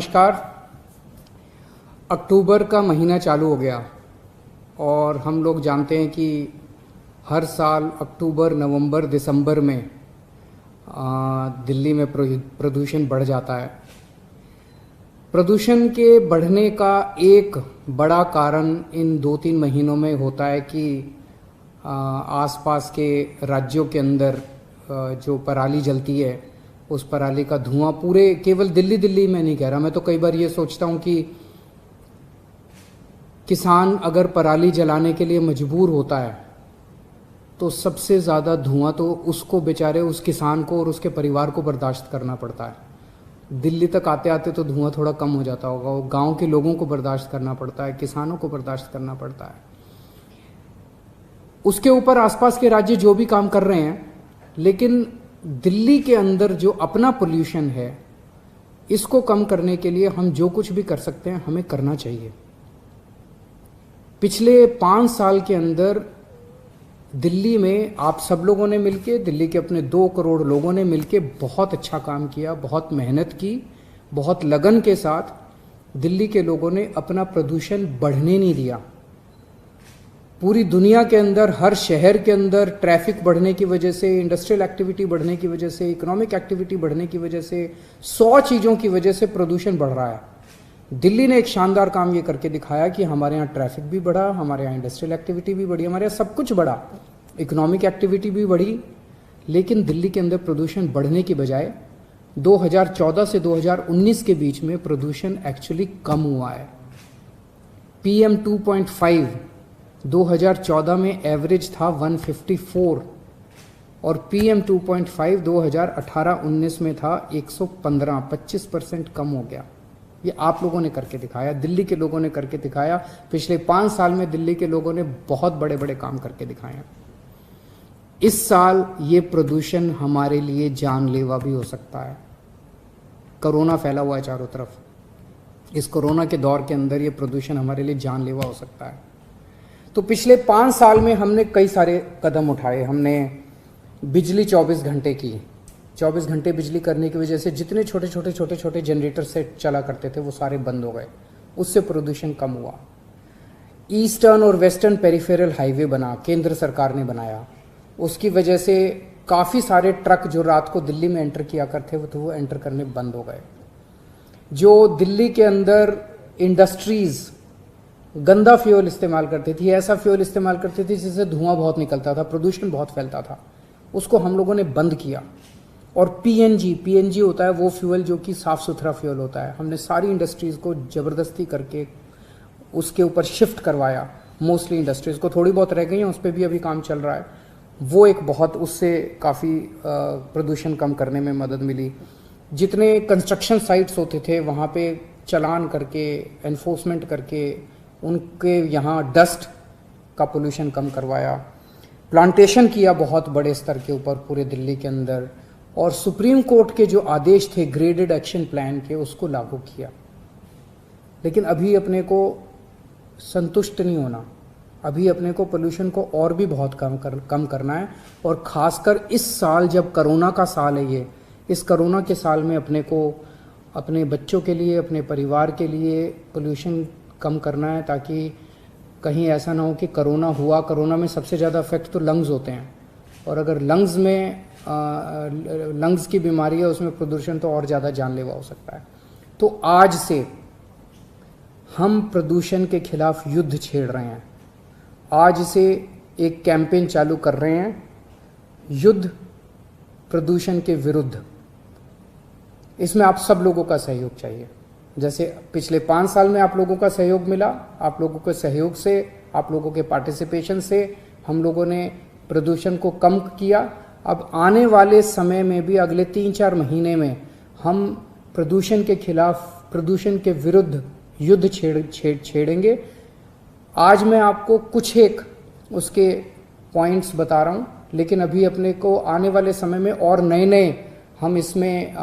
नमस्कार। अक्टूबर का महीना चालू हो गया और हम लोग जानते हैं कि हर साल अक्टूबर, नवंबर, दिसंबर में दिल्ली में प्रदूषण बढ़ जाता है। प्रदूषण के बढ़ने का एक बड़ा कारण इन 2-3 महीनों में होता है कि आसपास के राज्यों के अंदर जो पराली जलती है उस पराली का धुआं पूरे केवल दिल्ली में नहीं कह रहा, मैं तो कई बार ये सोचता हूँ कि किसान अगर पराली जलाने के लिए मजबूर होता है तो सबसे ज़्यादा धुआं तो उसको बेचारे उस किसान को और उसके परिवार को बर्दाश्त करना पड़ता है। दिल्ली तक आते आते तो धुआं थोड़ा कम हो जाता होगा, वो गाँव के लोगों को बर्दाश्त करना पड़ता है, किसानों को बर्दाश्त करना पड़ता है। उसके ऊपर आसपास के राज्य जो भी काम कर रहे हैं, लेकिन दिल्ली के अंदर जो अपना पोल्यूशन है इसको कम करने के लिए हम जो कुछ भी कर सकते हैं हमें करना चाहिए। पिछले 5 साल के अंदर दिल्ली में आप सब लोगों ने मिलके, दिल्ली के अपने 2 करोड़ लोगों ने मिलके बहुत अच्छा काम किया, बहुत मेहनत की, बहुत लगन के साथ दिल्ली के लोगों ने अपना प्रदूषण बढ़ने नहीं दिया। पूरी दुनिया के अंदर, हर शहर के अंदर ट्रैफिक बढ़ने की वजह से, इंडस्ट्रियल एक्टिविटी बढ़ने की वजह से, इकोनॉमिक एक्टिविटी बढ़ने की वजह से, 100 चीज़ों की वजह से प्रदूषण बढ़ रहा है। दिल्ली ने एक शानदार काम ये करके दिखाया कि हमारे यहाँ ट्रैफिक भी बढ़ा, हमारे यहाँ इंडस्ट्रियल एक्टिविटी भी बढ़ी, हमारे यहाँ सब कुछ बढ़ा, इकोनॉमिक एक्टिविटी भी बढ़ी, लेकिन दिल्ली के अंदर प्रदूषण बढ़ने की बजाय 2014 से 2019 के बीच में प्रदूषण एक्चुअली कम हुआ है। PM 2.5 2014 में एवरेज था 154 और PM 2.5 2018-19 में था 115, 25% कम हो गया। ये आप लोगों ने करके दिखाया, दिल्ली के लोगों ने करके दिखाया। पिछले 5 साल में दिल्ली के लोगों ने बहुत बड़े बड़े काम करके दिखाए हैं। इस साल ये प्रदूषण हमारे लिए जानलेवा भी हो सकता है। कोरोना फैला हुआ है चारों तरफ, इस कोरोना के दौर के अंदर ये प्रदूषण हमारे लिए जानलेवा हो सकता है। तो पिछले 5 साल में हमने कई सारे कदम उठाए। हमने बिजली 24 घंटे की, 24 घंटे बिजली करने की वजह से जितने छोटे जनरेटर सेट चला करते थे वो सारे बंद हो गए, उससे प्रदूषण कम हुआ। ईस्टर्न और वेस्टर्न पेरिफेरल हाईवे बना, केंद्र सरकार ने बनाया, उसकी वजह से काफ़ी सारे ट्रक जो रात को दिल्ली में एंटर किया करते थे वो एंटर करने बंद हो गए। जो दिल्ली के अंदर इंडस्ट्रीज़ गंदा फ्यूल इस्तेमाल करती थी, ऐसा फ्यूल इस्तेमाल करती थी जिससे धुआं बहुत निकलता था, प्रदूषण बहुत फैलता था, उसको हम लोगों ने बंद किया। और PNG होता है वो फ्यूल जो कि साफ़ सुथरा फ्यूल होता है, हमने सारी इंडस्ट्रीज़ को ज़बरदस्ती करके उसके ऊपर शिफ्ट करवाया। मोस्टली इंडस्ट्रीज़ को, थोड़ी बहुत रह गई हैं, उस पर भी अभी काम चल रहा है। वो एक बहुत, उससे काफ़ी प्रदूषण कम करने में मदद मिली। जितने कंस्ट्रक्शन साइट्स होते थे वहाँ पे चालान करके, एनफोर्समेंट करके उनके यहाँ डस्ट का पोल्यूशन कम करवाया। प्लांटेशन किया बहुत बड़े स्तर के ऊपर पूरे दिल्ली के अंदर, और सुप्रीम कोर्ट के जो आदेश थे ग्रेडेड एक्शन प्लान के उसको लागू किया। लेकिन अभी अपने को संतुष्ट नहीं होना, अभी अपने को पोल्यूशन को और भी बहुत कम करना है। और ख़ासकर इस साल जब कोरोना का साल है, ये इस कोरोना के साल में अपने को अपने बच्चों के लिए, अपने परिवार के लिए पोल्यूशन कम करना है, ताकि कहीं ऐसा ना हो कि कोरोना हुआ, कोरोना में सबसे ज़्यादा इफेक्ट तो लंग्स होते हैं, और अगर लंग्स में लंग्स की बीमारी है उसमें प्रदूषण तो और ज़्यादा जानलेवा हो सकता है। तो आज से हम प्रदूषण के खिलाफ युद्ध छेड़ रहे हैं। आज से एक कैंपेन चालू कर रहे हैं, युद्ध प्रदूषण के विरुद्ध। इसमें आप सब लोगों का सहयोग चाहिए। जैसे पिछले 5 साल में आप लोगों का सहयोग मिला, आप लोगों के सहयोग से, आप लोगों के पार्टिसिपेशन से हम लोगों ने प्रदूषण को कम किया। अब आने वाले समय में भी, अगले 3-4 महीने में हम प्रदूषण के खिलाफ, प्रदूषण के विरुद्ध युद्ध छेड़ेंगे। आज मैं आपको कुछ एक उसके पॉइंट्स बता रहा हूँ, लेकिन अभी अपने को आने वाले समय में और नए हम इसमें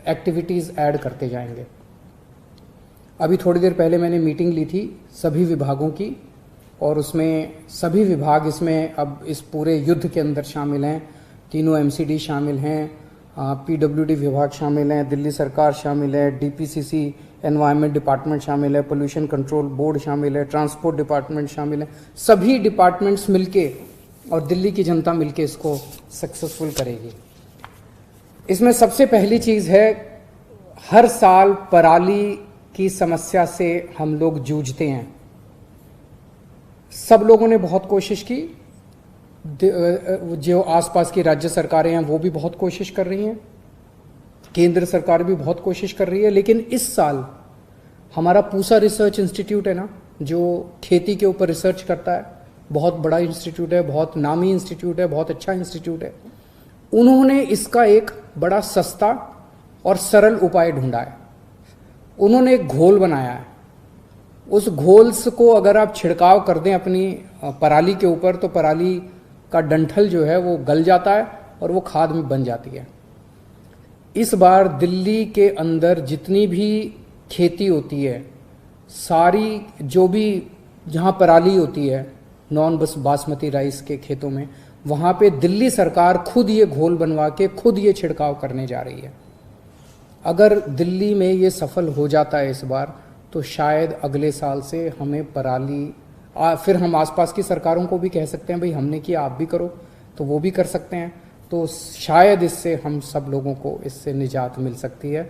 एक्टिविटीज़ ऐड करते जाएंगे। अभी थोड़ी देर पहले मैंने मीटिंग ली थी सभी विभागों की, और उसमें सभी विभाग इसमें अब इस पूरे युद्ध के अंदर शामिल हैं। तीनों MCD शामिल हैं, PWD विभाग शामिल हैं, दिल्ली सरकार शामिल है, DPCC एनवायरनमेंट डिपार्टमेंट शामिल है, पोल्यूशन कंट्रोल बोर्ड शामिल है, ट्रांसपोर्ट डिपार्टमेंट शामिल है। सभी डिपार्टमेंट्स मिलके और दिल्ली की जनता मिलके इसको सक्सेसफुल करेगी। इसमें सबसे पहली चीज़ है, हर साल पराली की समस्या से हम लोग जूझते हैं। सब लोगों ने बहुत कोशिश की, जो आसपास की राज्य सरकारें हैं वो भी बहुत कोशिश कर रही हैं, केंद्र सरकार भी बहुत कोशिश कर रही है। लेकिन इस साल हमारा पूसा रिसर्च इंस्टीट्यूट है ना, जो खेती के ऊपर रिसर्च करता है, बहुत बड़ा इंस्टीट्यूट है, बहुत नामी इंस्टीट्यूट है, बहुत अच्छा इंस्टीट्यूट है। उन्होंने इसका एक बड़ा सस्ता और सरल उपाय ढूंढा है। उन्होंने एक घोल बनाया है। उस घोल को अगर आप छिड़काव कर दें अपनी पराली के ऊपर, तो पराली का डंठल जो है वो गल जाता है और वो खाद में बन जाती है। इस बार दिल्ली के अंदर जितनी भी खेती होती है, सारी जो भी जहाँ पराली होती है नॉन बासमती राइस के खेतों में, वहाँ पे दिल्ली सरकार खुद ये घोल बनवा के खुद ये छिड़काव करने जा रही है। अगर दिल्ली में ये सफल हो जाता है इस बार, तो शायद अगले साल से हमें पराली फिर हम आसपास की सरकारों को भी कह सकते हैं भाई हमने किया आप भी करो, तो वो भी कर सकते हैं। तो शायद इससे हम सब लोगों को इससे निजात मिल सकती है।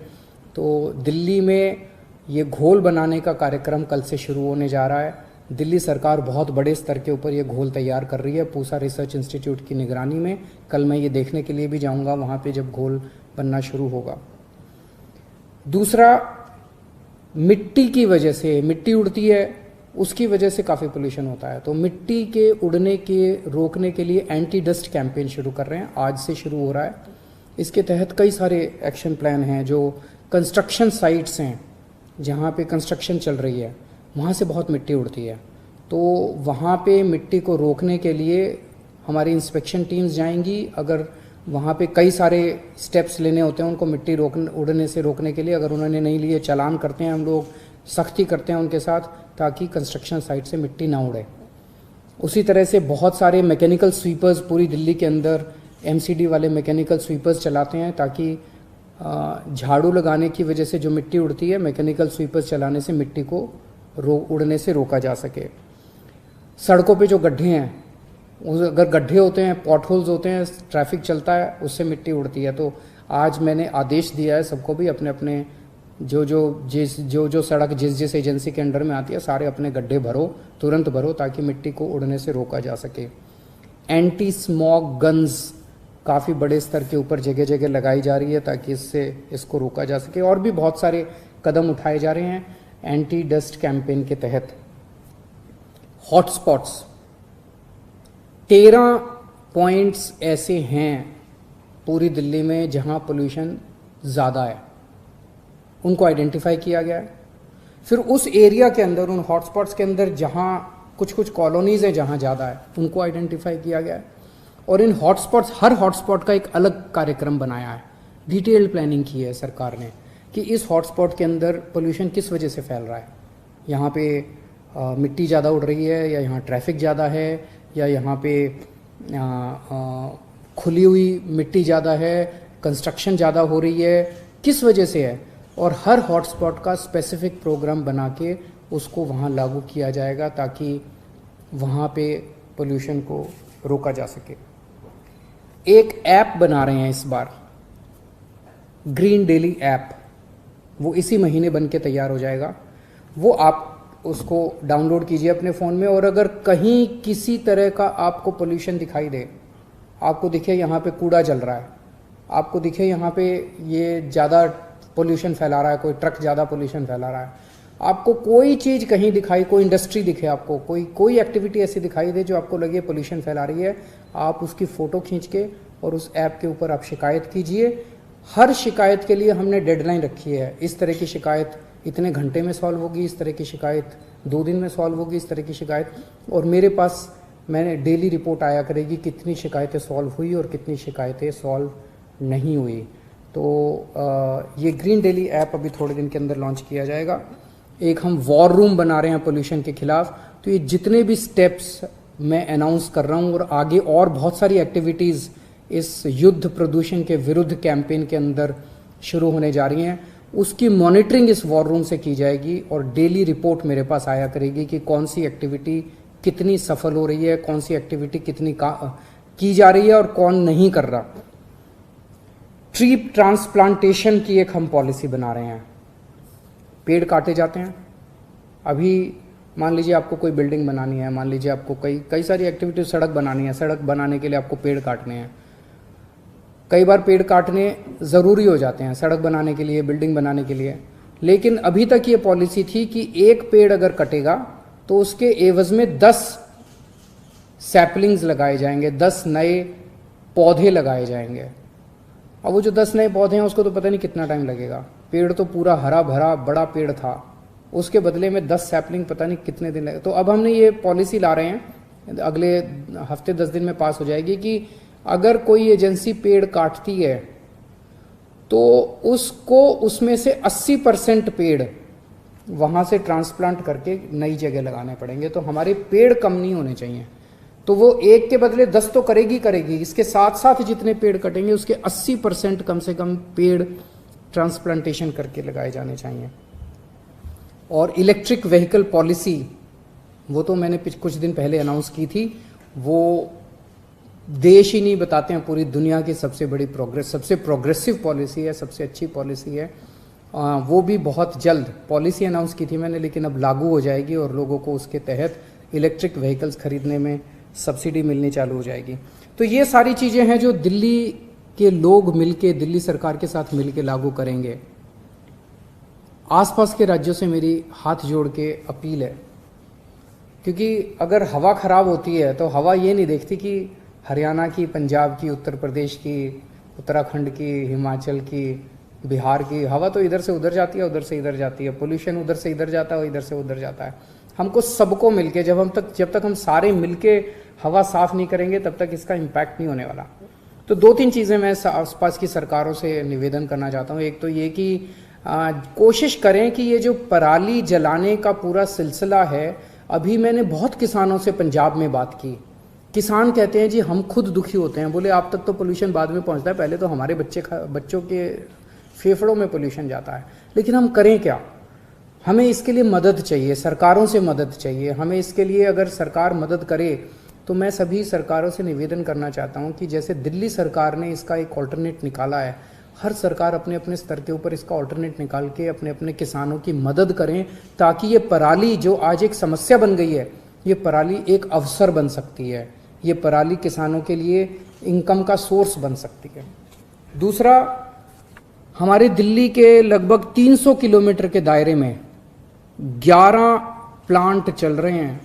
तो दिल्ली में ये घोल बनाने का कार्यक्रम कल से शुरू होने जा रहा है। दिल्ली सरकार बहुत बड़े स्तर के ऊपर ये घोल तैयार कर रही है पूसा रिसर्च इंस्टीट्यूट की निगरानी में। कल मैं ये देखने के लिए भी जाऊंगा वहाँ पे जब घोल बनना शुरू होगा। दूसरा, मिट्टी की वजह से, मिट्टी उड़ती है, उसकी वजह से काफ़ी पोल्यूशन होता है। तो मिट्टी के उड़ने के रोकने के लिए एंटी डस्ट कैंपेन शुरू कर रहे हैं, आज से शुरू हो रहा है। इसके तहत कई सारे एक्शन प्लान हैं। जो कंस्ट्रक्शन साइट्स हैं जहाँ पे कंस्ट्रक्शन चल रही है, वहाँ से बहुत मिट्टी उड़ती है, तो वहाँ पे मिट्टी को रोकने के लिए हमारी इंस्पेक्शन टीम्स जाएंगी। अगर वहाँ पे कई सारे स्टेप्स लेने होते हैं उनको मिट्टी उड़ने से रोकने के लिए, अगर उन्होंने नहीं लिए चालान करते हैं हम लोग, सख्ती करते हैं उनके साथ, ताकि कंस्ट्रक्शन साइट से मिट्टी ना उड़े। उसी तरह से बहुत सारे मैकेनिकल स्वीपर्स पूरी दिल्ली के अंदर MCD वाले मैकेनिकल स्वीपर्स चलाते हैं, ताकि झाड़ू लगाने की वजह से जो मिट्टी उड़ती है, मैकेनिकल स्वीपर्स चलाने से मिट्टी को उड़ने से रोका जा सके। सड़कों पे जो गड्ढे हैं, अगर गड्ढे होते हैं, पॉटहोल्स होते हैं, ट्रैफिक चलता है, उससे मिट्टी उड़ती है। तो आज मैंने आदेश दिया है सबको भी अपने अपने जो सड़क जिस एजेंसी के अंडर में आती है, सारे अपने गड्ढे भरो, तुरंत भरो, ताकि मिट्टी को उड़ने से रोका जा सके। एंटी स्मॉग गन्स काफ़ी बड़े स्तर के ऊपर जगह जगह लगाई जा रही है, ताकि इसको रोका जा सके। और भी बहुत सारे कदम उठाए जा रहे हैं एंटी डस्ट कैंपेन के तहत। हॉटस्पॉट्स 13 पॉइंट्स ऐसे हैं पूरी दिल्ली में जहां पोल्यूशन ज़्यादा है, उनको आइडेंटिफाई किया गया है। फिर उस एरिया के अंदर, उन हॉटस्पॉट्स के अंदर जहां कुछ कॉलोनीज़ हैं जहां ज़्यादा है, उनको आइडेंटिफाई किया गया है। और इन हॉटस्पॉट्स, हर हॉटस्पॉट का एक अलग कार्यक्रम बनाया है, डिटेल्ड प्लानिंग की है सरकार ने कि इस हॉटस्पॉट के अंदर पोल्यूशन किस वजह से फैल रहा है। यहाँ पे मिट्टी ज़्यादा उड़ रही है, या यहाँ ट्रैफिक ज़्यादा है, या यहाँ पे खुली हुई मिट्टी ज़्यादा है, कंस्ट्रक्शन ज़्यादा हो रही है, किस वजह से है। और हर हॉटस्पॉट का स्पेसिफिक प्रोग्राम बना के उसको वहाँ लागू किया जाएगा, ताकि वहाँ पे पोल्यूशन को रोका जा सके। एक ऐप बना रहे हैं इस बार, ग्रीन डेली ऐप, वो इसी महीने बन के तैयार हो जाएगा। वो आप उसको डाउनलोड कीजिए अपने फ़ोन में, और अगर कहीं किसी तरह का आपको पोल्यूशन दिखाई दे, आपको दिखे यहाँ पे कूड़ा जल रहा है, आपको दिखे यहाँ पे ये ज़्यादा पोल्यूशन फैला रहा है, कोई ट्रक ज़्यादा पोल्यूशन फैला रहा है, आपको कोई चीज़ कहीं दिखाई, कोई इंडस्ट्री दिखे, आपको कोई एक्टिविटी ऐसी दिखाई दे जो आपको लगे पोल्यूशन फैला रही है, आप उसकी फ़ोटो खींच के और उस ऐप के ऊपर आप शिकायत कीजिए। हर शिकायत के लिए हमने डेडलाइन रखी है। इस तरह की शिकायत इतने घंटे में सॉल्व होगी, इस तरह की शिकायत 2 दिन में सॉल्व होगी, इस तरह की शिकायत। और मेरे पास मैंने डेली रिपोर्ट आया करेगी कितनी शिकायतें सॉल्व हुई और कितनी शिकायतें सॉल्व नहीं हुई। तो ये ग्रीन डेली ऐप अभी थोड़े दिन के अंदर लॉन्च किया जाएगा। एक हम वॉर रूम बना रहे हैं पोल्यूशन के खिलाफ। तो ये जितने भी स्टेप्स मैं अनाउंस कर रहा हूँ, और आगे और बहुत सारी एक्टिविटीज़ इस युद्ध प्रदूषण के विरुद्ध कैंपेन के अंदर शुरू होने जा रही हैं, उसकी मॉनिटरिंग इस वॉर रूम से की जाएगी और डेली रिपोर्ट मेरे पास आया करेगी कि कौन सी एक्टिविटी कितनी सफल हो रही है, कौन सी एक्टिविटी कितनी की जा रही है और कौन नहीं कर रहा। ट्री ट्रांसप्लांटेशन की एक हम पॉलिसी बना रहे हैं। पेड़ काटे जाते हैं, अभी मान लीजिए आपको कोई बिल्डिंग बनानी है, मान लीजिए आपको कई सारी एक्टिविटी, सड़क बनानी है, सड़क बनाने के लिए आपको पेड़ काटने हैं। कई बार पेड़ काटने ज़रूरी हो जाते हैं सड़क बनाने के लिए, बिल्डिंग बनाने के लिए, लेकिन अभी तक ये पॉलिसी थी कि एक पेड़ अगर कटेगा तो उसके एवज में 10 सैपलिंग्स लगाए जाएंगे, 10 नए पौधे लगाए जाएंगे। अब वो जो 10 नए पौधे हैं उसको तो पता नहीं कितना टाइम लगेगा, पेड़ तो पूरा हरा भरा बड़ा पेड़ था, उसके बदले में 10 सैपलिंग पता नहीं कितने दिन लगे। तो अब हमने ये पॉलिसी ला रहे हैं, अगले हफ्ते 10 दिन में पास हो जाएगी कि अगर कोई एजेंसी पेड़ काटती है तो उसको उसमें से 80% पेड़ वहाँ से ट्रांसप्लांट करके नई जगह लगाने पड़ेंगे। तो हमारे पेड़ कम नहीं होने चाहिए। तो वो एक के बदले 10 तो करेगी, इसके साथ साथ जितने पेड़ कटेंगे उसके 80% कम से कम पेड़ ट्रांसप्लांटेशन करके लगाए जाने चाहिए। और इलेक्ट्रिक व्हीकल पॉलिसी, वो तो मैंने कुछ दिन पहले अनाउंस की थी, वो देश ही नहीं बताते हैं, पूरी दुनिया की सबसे बड़ी सबसे प्रोग्रेसिव पॉलिसी है, सबसे अच्छी पॉलिसी है। वो भी बहुत जल्द पॉलिसी अनाउंस की थी मैंने, लेकिन अब लागू हो जाएगी और लोगों को उसके तहत इलेक्ट्रिक व्हीकल्स खरीदने में सब्सिडी मिलनी चालू हो जाएगी। तो ये सारी चीज़ें हैं जो दिल्ली के लोग मिलके, दिल्ली सरकार के साथ मिलके लागू करेंगे। आसपास के राज्यों से मेरी हाथ जोड़ के अपील है, क्योंकि अगर हवा खराब होती है तो हवा ये नहीं देखती कि हरियाणा की, पंजाब की, उत्तर प्रदेश की, उत्तराखंड की, हिमाचल की, बिहार की हवा तो इधर से उधर जाती है, उधर से इधर जाती है, पोल्यूशन उधर से इधर जाता है, इधर से उधर जाता है। हमको सबको मिलके जब तक हम सारे मिलके हवा साफ नहीं करेंगे तब तक इसका इम्पैक्ट नहीं होने वाला। तो 2-3 चीज़ें मैं आसपास की सरकारों से निवेदन करना चाहता हूँ। एक तो ये कि कोशिश करें कि ये जो पराली जलाने का पूरा सिलसिला है, अभी मैंने बहुत किसानों से पंजाब में बात की। किसान कहते हैं जी हम खुद दुखी होते हैं, बोले आप तक तो पोल्यूशन बाद में पहुंचता है, पहले तो हमारे बच्चों के फेफड़ों में पोल्यूशन जाता है। लेकिन हम करें क्या? हमें इसके लिए मदद चाहिए, सरकारों से मदद चाहिए हमें इसके लिए। अगर सरकार मदद करे तो मैं सभी सरकारों से निवेदन करना चाहता हूं कि जैसे दिल्ली सरकार ने इसका एक ऑल्टरनेट निकाला है, हर सरकार अपने अपने स्तर के ऊपर इसका ऑल्टरनेट निकाल के अपने अपने किसानों की मदद करें, ताकि ये पराली जो आज एक समस्या बन गई है, ये पराली एक अवसर बन सकती है। ये पराली किसानों के लिए इनकम का सोर्स बन सकती है। दूसरा, हमारे दिल्ली के लगभग 300 किलोमीटर के दायरे में 11 प्लांट चल रहे हैं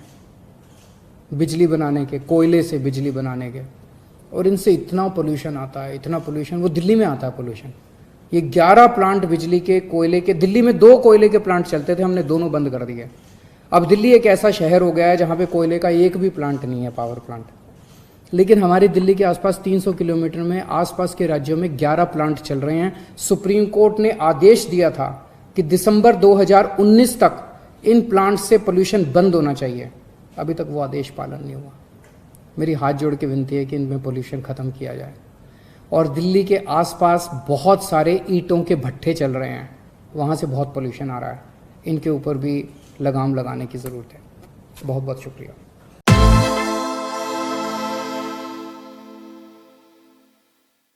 बिजली बनाने के, कोयले से बिजली बनाने के, और इनसे इतना पोल्यूशन आता है, इतना पोल्यूशन, वो दिल्ली में आता है पोल्यूशन। ये 11 प्लांट बिजली के, कोयले के, दिल्ली में 2 कोयले के प्लांट चलते थे, हमने दोनों बंद कर दिए। अब दिल्ली एक ऐसा शहर हो गया है जहाँ पे कोयले का एक भी प्लांट नहीं है, पावर प्लांट। लेकिन हमारे दिल्ली के आसपास 300 किलोमीटर में आसपास के राज्यों में 11 प्लांट चल रहे हैं। सुप्रीम कोर्ट ने आदेश दिया था कि दिसंबर 2019 तक इन प्लांट से पोल्यूशन बंद होना चाहिए। अभी तक वो आदेश पालन नहीं हुआ। मेरी हाथ जोड़ के विनती है कि इनमें पोल्यूशन ख़त्म किया जाए। और दिल्ली के आसपास बहुत सारे ईंटों के भट्ठे चल रहे हैं, वहाँ से बहुत पोल्यूशन आ रहा है। इनके ऊपर भी लगाम लगाने की ज़रूरत है। बहुत बहुत शुक्रिया।